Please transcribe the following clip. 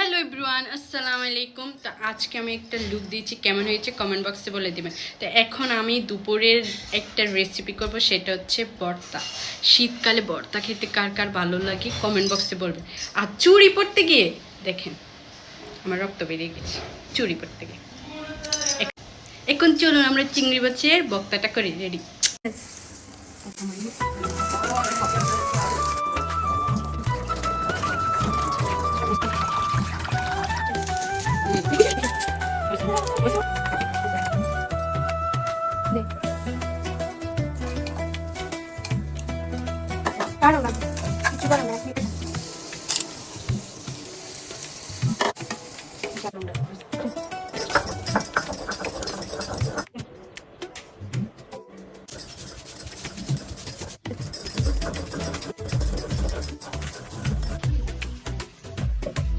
Hello everyone, আসসালামু আলাইকুম। তো আজকে আমি একটা লুক দিয়েছি, কেমন হয়েছে কমেন্ট বক্সে বলে দিবেন। তো এখন আমি দুপুরের একটা রেসিপি করব, সেটা হচ্ছে ভর্তা। শীতকালে ভর্তা খেতে কার কার ভালো লাগে কমেন্ট বক্সে বলবেন। আর চুড়ি পড়তে গিয়ে দেখেন আমার রক্ত বেরিয়ে গেছে চুড়ি পড়তে গিয়ে। এখন চলুন আমরা চিংড়ি মাছের ভর্তাটা করি। রেডি? কারো না কিছু করো না